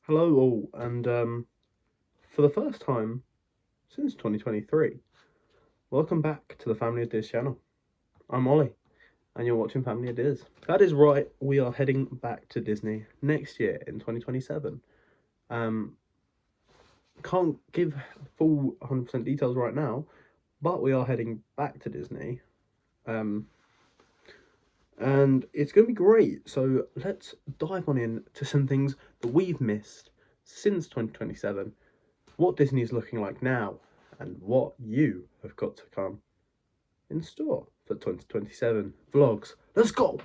Hello all, and for the first time since 2023, welcome back to the Family of Diz channel. I'm Ollie, and you're watching Family of Diz. That is right, we are heading back to Disney next year in 2027. Can't give full 100% details right now, but we are heading back to Disney. And it's going to be great. So let's dive on in to some things that we've missed since 2027, what Disney is looking like now, and what you have got to come in store for 2027 vlogs. Let's go!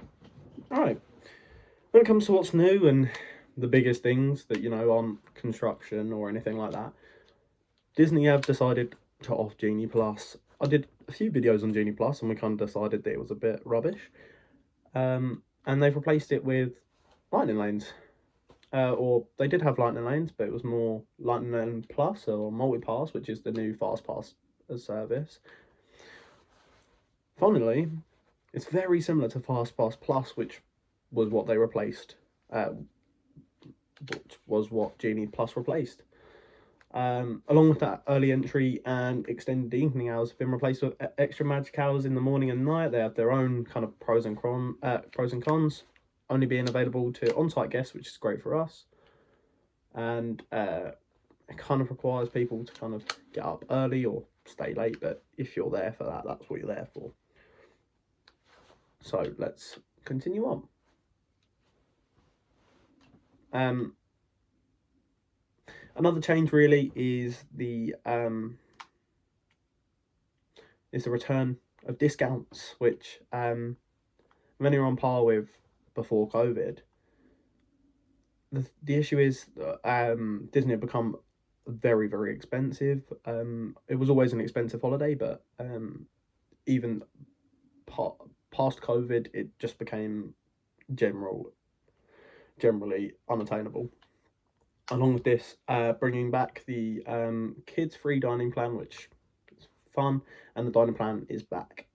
Alright, when it comes to what's new and the biggest things that, aren't construction or anything like that, Disney have decided to off Genie Plus. I did a few videos on Genie Plus and we kind of decided that it was a bit rubbish. And they've replaced it with Lightning Lanes. Or they did have Lightning Lanes, but it was more Lightning Lane Plus or Multipass, which is the new FastPass service. Funnily, it's very similar to FastPass Plus, which was what they replaced, which was what Genie Plus replaced. Along with that, early entry and extended evening hours have been replaced with extra magic hours in the morning and night. They have their own kind of pros and cons, only being available to on-site guests, which is great for us. And it kind of requires people to kind of get up early or stay late, but if you're there for that, that's what you're there for. So let's continue on. Another change really is the return of discounts, which many are on par with before COVID. The issue is that Disney have become very, very expensive. It was always an expensive holiday, but even past COVID, it just became generally unattainable. Along with this, bringing back the kids free dining plan, which is fun, and the dining plan is back.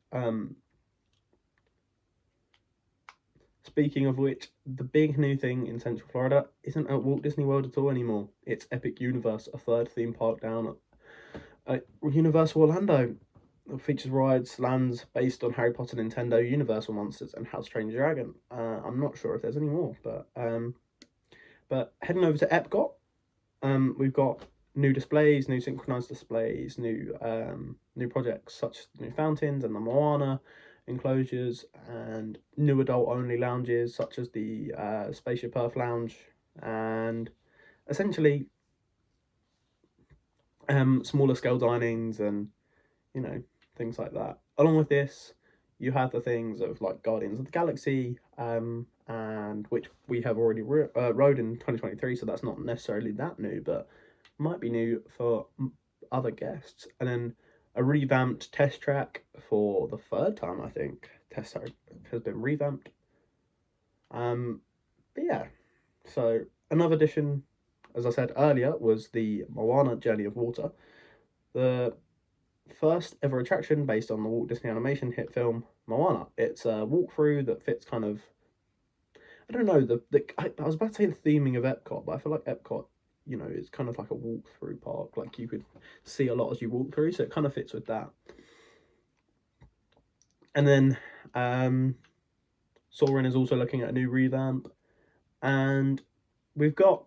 Speaking of which, the big new thing in Central Florida isn't at Walt Disney World at all anymore. It's Epic Universe, a third theme park down at Universal Orlando. It features rides, lands based on Harry Potter, Nintendo, Universal Monsters, and How to Train Your Dragon. I'm not sure if there's any more, but heading over to Epcot, we've got new displays, new synchronized displays, new projects such as the new fountains and the Moana enclosures, and new adult only lounges such as the Spaceship Earth Lounge, and essentially smaller scale dinings and things like that. Along with this, you have the things of like Guardians of the Galaxy, and which we have already rode in 2023, so that's not necessarily that new, but might be new for other guests. And then a revamped test track for the third time, I think. Test track has been revamped. But yeah, so another addition, as I said earlier, was the Moana Journey of Water, the first ever attraction based on the Walt Disney animation hit film Moana. It's a walkthrough that fits kind of, I don't know, I was about to say the theming of Epcot, but I feel like Epcot, it's kind of like a walkthrough park. Like you could see a lot as you walk through, so it kind of fits with that. And then Soarin' is also looking at a new revamp, and we've got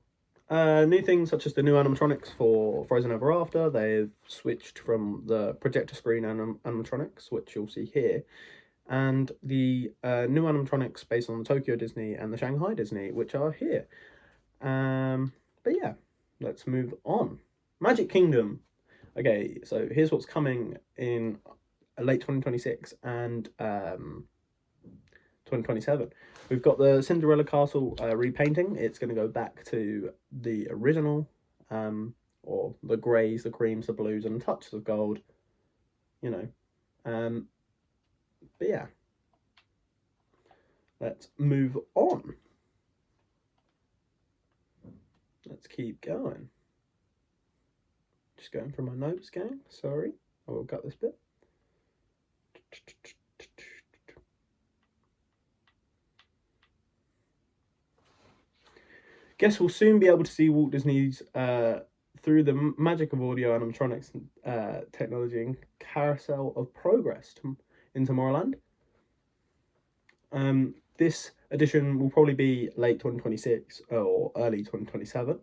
new things such as the new animatronics for Frozen Ever After. They've switched from the projector screen animatronics, which you'll see here, and the new animatronics based on the Tokyo Disney and the Shanghai Disney, which are here. But yeah, let's move on. Magic Kingdom. Okay, so here's what's coming in late 2026 and 2027. We've got the Cinderella Castle repainting. It's going to go back to the original, or the greys, the creams, the blues, and touches of gold. But yeah, let's move on. Let's keep going. Just going through my notes, gang. Sorry, I will cut this bit. Guests will soon be able to see Walt Disney's through the magic of audio animatronics technology and Carousel of Progress in Tomorrowland. This edition will probably be late 2026 or early 2027.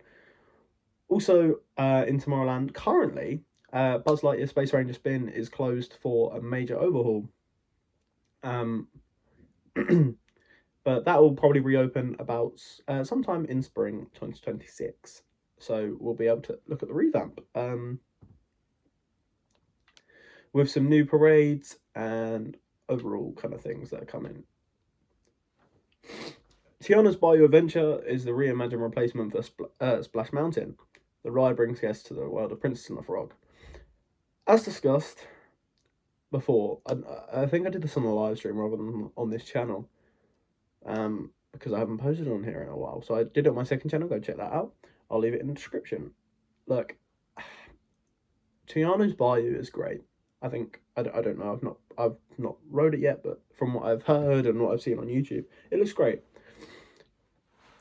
Also, in Tomorrowland, currently, Buzz Lightyear Space Ranger Spin is closed for a major overhaul. But that will probably reopen about sometime in spring 2026. So we'll be able to look at the revamp with some new parades and overall kind of things that are coming. Tiana's Bayou Adventure is the reimagined replacement for Splash Mountain. The ride brings guests to the world of Princess and the Frog. As discussed before, I think I did this on a live stream rather than on this channel, because I haven't posted on here in a while. So I did it on my second channel. Go check that out. I'll leave it in the description. Look, Tiana's Bayou is great. I think I don't know. I've not rode it yet, but from what I've heard and what I've seen on YouTube, it looks great.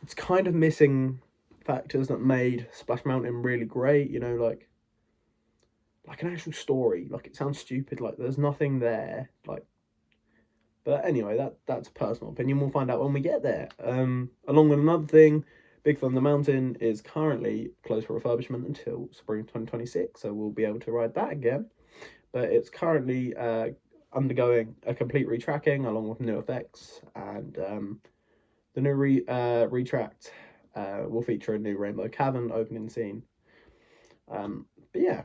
It's kind of missing factors that made Splash Mountain really great. You know, like an actual story. Like, it sounds stupid. Like, there's nothing there. Like, but anyway, that's a personal opinion. We'll find out when we get there. Along with another thing, Big Thunder Mountain is currently closed for refurbishment until spring 2026, so we'll be able to ride that again. But it's currently undergoing a complete retracking along with new effects, and the new retract will feature a new Rainbow Cavern opening scene. But yeah.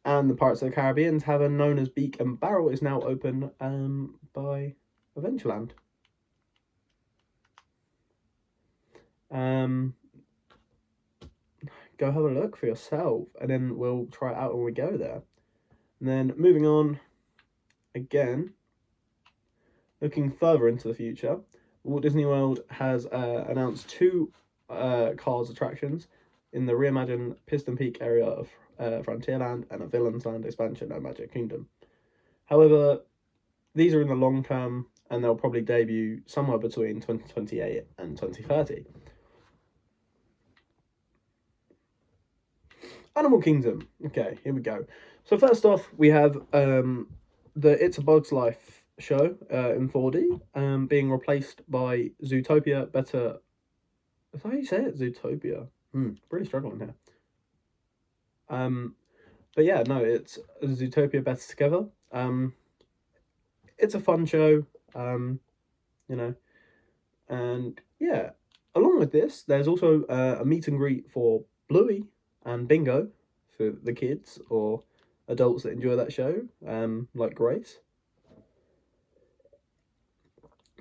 And the Pirates of the Caribbean tavern known as Beak and Barrel is now open by Adventureland. Go have a look for yourself, and then we'll try it out when we go there. And then moving on, again, looking further into the future, Walt Disney World has announced 2 Cars attractions in the reimagined Piston Peak area of Frontierland and a Villains Land expansion at Magic Kingdom. However, these are in the long term, and they'll probably debut somewhere between 2028 and 2030. Animal Kingdom. Okay, here we go. So first off, we have the It's a Bug's Life show in 4D being replaced by Zootopia Better... Is that how you say it? Zootopia. Really struggling here. But yeah, no, it's Zootopia Better Together. It's a fun show, you know, and yeah, along with this, there's also a meet and greet for Bluey and Bingo for the kids or adults that enjoy that show, like Grace.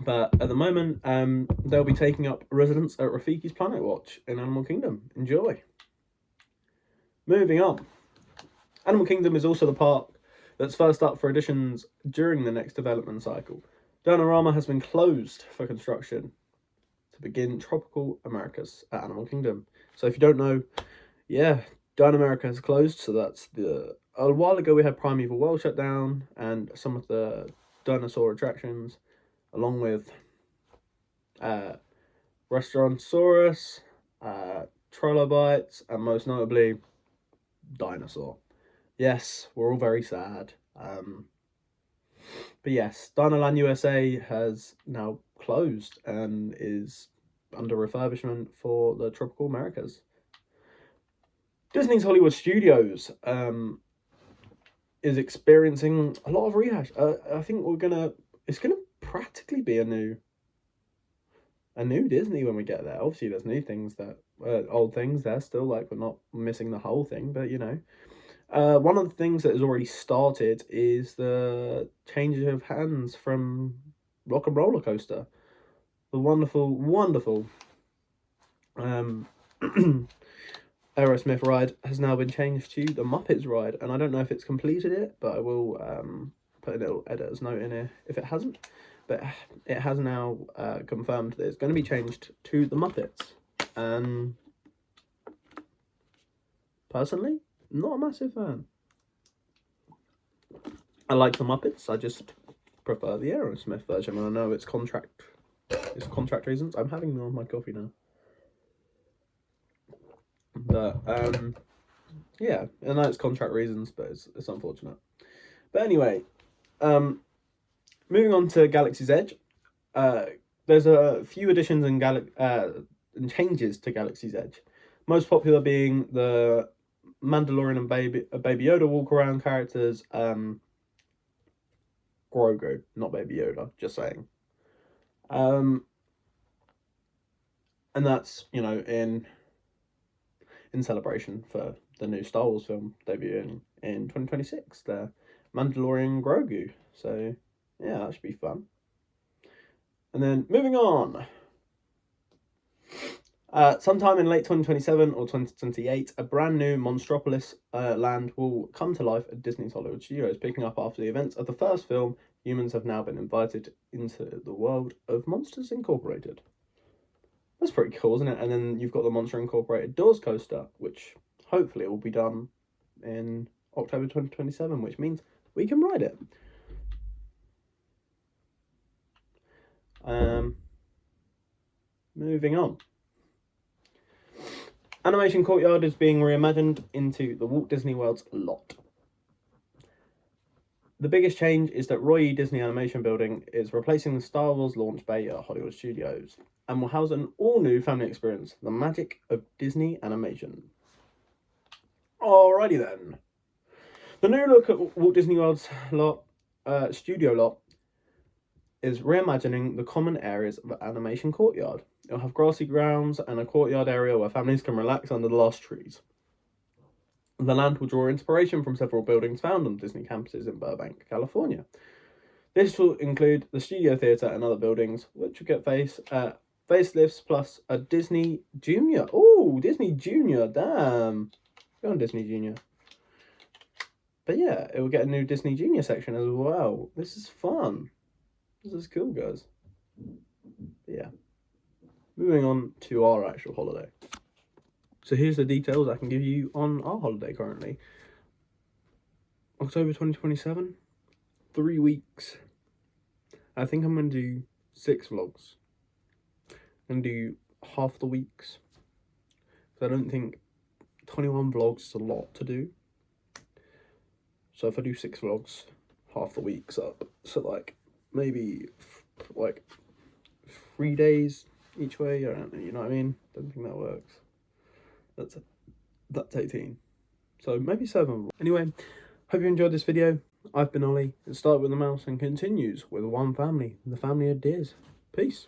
But at the moment, they'll be taking up residence at Rafiki's Planet Watch in Animal Kingdom. Enjoy. Moving on. Animal Kingdom is also the park that's first up for additions during the next development cycle. Dino-Rama has been closed for construction to begin Tropical Americas at Animal Kingdom. So if you don't know, yeah, Dino America has closed. So that's a while ago we had Primeval World shut down and some of the dinosaur attractions, along with Restaurantosaurus, Trilobites, and most notably Dinosaur. Yes, we're all very sad. But yes, Dinoland USA has now closed and is under refurbishment for the Tropical Americas. Disney's Hollywood Studios is experiencing a lot of rehash. I think it's gonna practically be a new Disney when we get there. Obviously, there's new things old things there still, like we're not missing the whole thing, but you know. One of the things that has already started is the change of hands from Rock and Roller Coaster. The wonderful Aerosmith ride has now been changed to the Muppets ride, and I don't know if it's completed it, but I will put a little editor's note in here if it hasn't. But it has now confirmed that it's going to be changed to the Muppets. And personally, not a massive fan. I like the Muppets, I just prefer the Aerosmith version, and I know it's contract reasons. I'm having more of my coffee now. But yeah, I know it's contract reasons, but it's unfortunate. But anyway, moving on to Galaxy's Edge. There's a few additions and changes to Galaxy's Edge. Most popular being the Mandalorian and Baby Yoda walk around characters. Grogu, not Baby Yoda. Just saying. And that's, you know, in celebration for the new Star Wars film debuting in 2026, the Mandalorian Grogu. So yeah, that should be fun. And then moving on. Sometime in late 2027 or 2028, a brand new Monstropolis land will come to life at Disney's Hollywood Studios. Picking up after the events of the first film, humans have now been invited into the world of Monsters Incorporated. That's pretty cool, isn't it? And then you've got the Monster Incorporated Doors coaster, which hopefully will be done in October 2027, which means we can ride it. Moving on. Animation Courtyard is being reimagined into the Walt Disney World's lot. The biggest change is that Roy E. Disney Animation Building is replacing the Star Wars launch bay at Hollywood Studios and will house an all-new family experience, the magic of Disney animation. Alrighty then. The new look at Walt Disney World's studio lot is reimagining the common areas of Animation Courtyard. It'll have grassy grounds and a courtyard area where families can relax under the lush trees. The land will draw inspiration from several buildings found on Disney campuses in Burbank, California. This will include the Studio Theatre and other buildings, which will get facelifts plus a Disney Junior. Oh, Disney Junior, damn. Go on, Disney Junior. But yeah, it will get a new Disney Junior section as well. This is fun. This is cool, guys. Yeah. Moving on to our actual holiday. So here's the details I can give you on our holiday currently. October 2027, 3 weeks. I think I'm going to do 6 vlogs. I'm going to do half the weeks. So I don't think 21 vlogs is a lot to do. So if I do 6 vlogs, half the week's up. So like, maybe like 3 days each way, I don't know, you know what I mean? Don't think that works. That's 18. So maybe 7. Anyway, hope you enjoyed this video. I've been Ollie. It started with a mouse and continues with one family, the family of Diz. Peace.